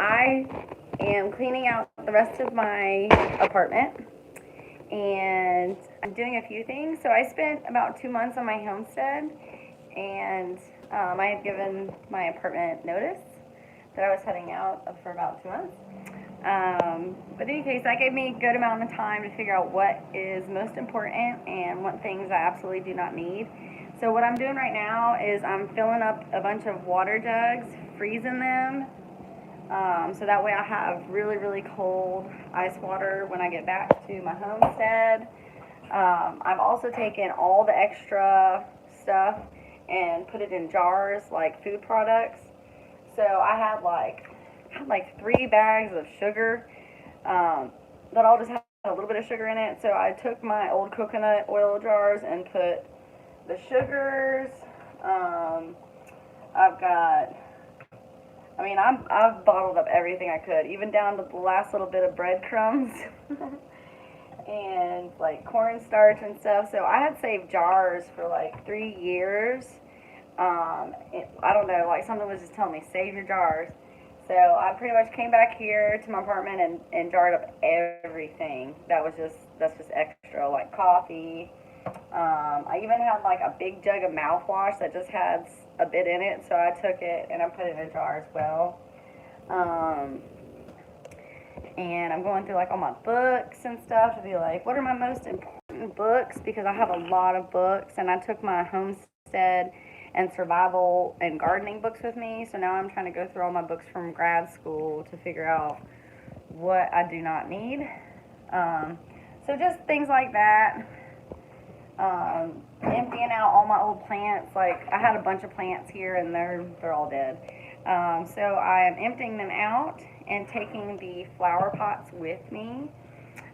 I am cleaning out the rest of my apartment, and I'm doing a few things. So I spent about 2 months on my homestead, and I had given my apartment notice that I was heading out for about 2 months. But in any case, that gave me a good amount of time to figure out what is most important and what things I absolutely do not need. So what I'm doing right now is I'm filling up a bunch of water jugs, freezing them, so that way I have really, really cold ice water when I get back to my homestead. I've also taken all the extra stuff and put it in jars like food products. So I had like 3 bags of sugar that all just had a little bit of sugar in it. So I took my old coconut oil jars and put the sugars. Um, I've got I've bottled up everything I could, even down to the last little bit of breadcrumbs and like cornstarch and stuff. So I had saved jars for like 3 years. I don't know, like something was just telling me, save your jars. So I pretty much came back here to my apartment and jarred up everything. That's just extra, like coffee. I even had like a big jug of mouthwash that just had a bit in it, so I took it and I put it in a jar as well. Um, and I'm going through like all my books and stuff to be like, what are my most important books? Because I have a lot of books, and I took my homestead and survival and gardening books with me. So now I'm trying to go through all my books from grad school to figure out what I do not need. So just things like that. Emptying out all my old plants. Like I had a bunch of plants here, and they're all dead. So I am emptying them out and taking the flower pots with me.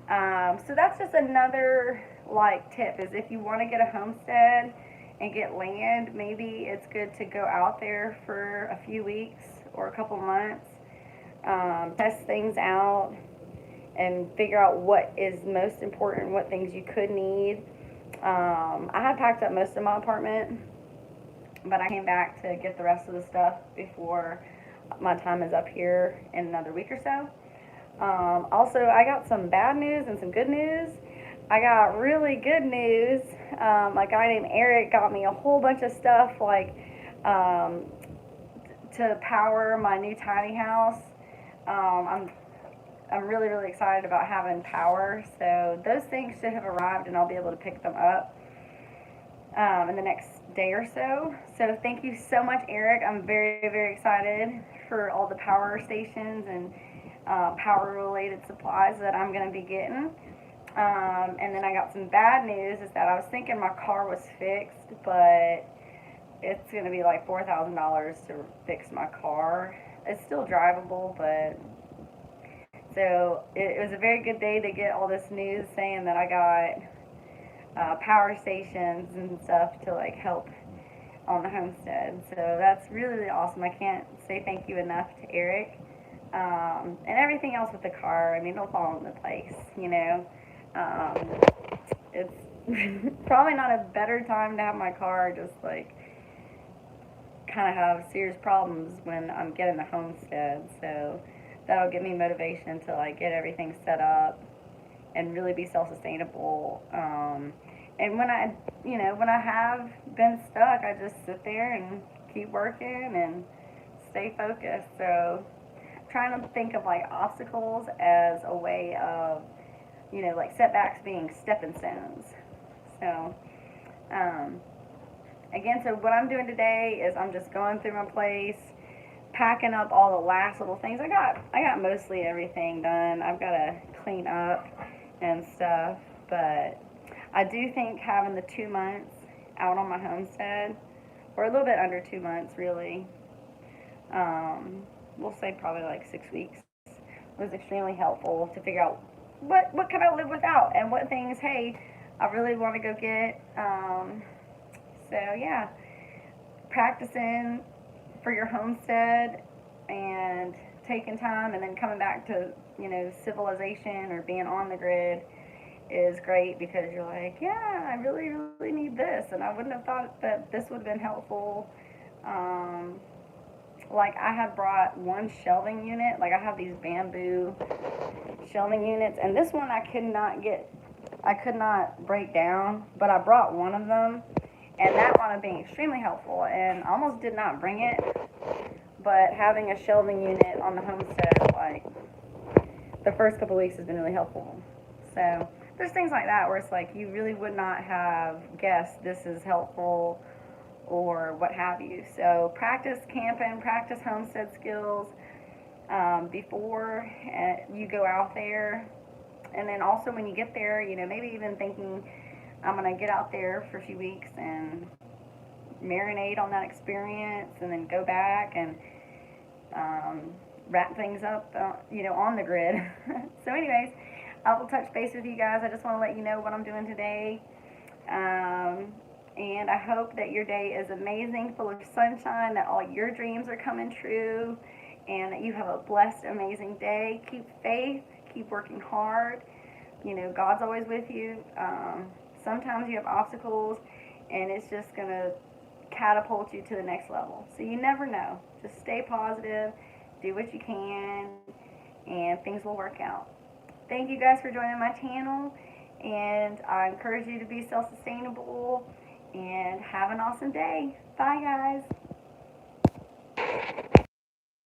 So that's just another like tip, is if you want to get a homestead and get land, maybe it's good to go out there for a few weeks or a couple months, test things out and figure out what is most important, what things you could need. I had packed up most of my apartment, but I came back to get the rest of the stuff before my time is up here in another week or so. Also, I got some bad news and some good news. I got really good news. A guy named Eric got me a whole bunch of stuff, like um, to power my new tiny house. I'm really, really excited about having power. So those things should have arrived, and I'll be able to pick them up in the next day or so. So thank you so much, Eric. I'm very, very excited for all the power stations and power-related supplies that I'm going to be getting. And then I got some bad news, is that I was thinking my car was fixed, but it's going to be like $4,000 to fix my car. It's still drivable, but so it was a very good day to get all this news saying that I got power stations and stuff to like help on the homestead. So that's really, really awesome. I can't say thank you enough to Eric. And everything else with the car, I mean, it'll fall into place, you know. Um, it's probably not a better time to have my car just like kind of have serious problems when I'm getting a homestead. So that'll give me motivation to like get everything set up and really be self-sustainable. And when I have been stuck, I just sit there and keep working and stay focused. So trying to think of like obstacles as a way of, like setbacks being stepping stones. So, um, again, so what I'm doing today is I'm just going through my place, packing up all the last little things. I got mostly everything done. I've got to clean up and stuff, but I do think having the 2 months out on my homestead, or a little bit under 2 months really, we'll say probably like 6 weeks, was extremely helpful to figure out what can I live without, and what things, hey, I really want to go get. So yeah, practicing for your homestead and taking time and then coming back to civilization or being on the grid is great, because you're like, yeah, I really, really need this, and I wouldn't have thought that this would have been helpful. Um, like I had brought one shelving unit. Like I have these bamboo shelving units, and this one I could not break down, but I brought one of them, and that wound up being extremely helpful, and almost did not bring it, but having a shelving unit on the homestead, like, the first couple weeks has been really helpful. So there's things like that where it's like you really would not have guessed this is helpful or what have you. So practice camping, practice homestead skills before you go out there. And then also when you get there, you know, maybe even thinking, I'm going to get out there for a few weeks and marinate on that experience and then go back and wrap things up, you know, on the grid. So anyways, I will touch base with you guys. I just want to let you know what I'm doing today. And I hope that your day is amazing, full of sunshine, that all your dreams are coming true, and that you have a blessed, amazing day. Keep faith, keep working hard. You know, God's always with you. Sometimes you have obstacles, and it's just going to catapult you to the next level. So you never know. Just stay positive, do what you can, and things will work out. Thank you guys for joining my channel, and I encourage you to be self-sustainable and have an awesome day. Bye, guys.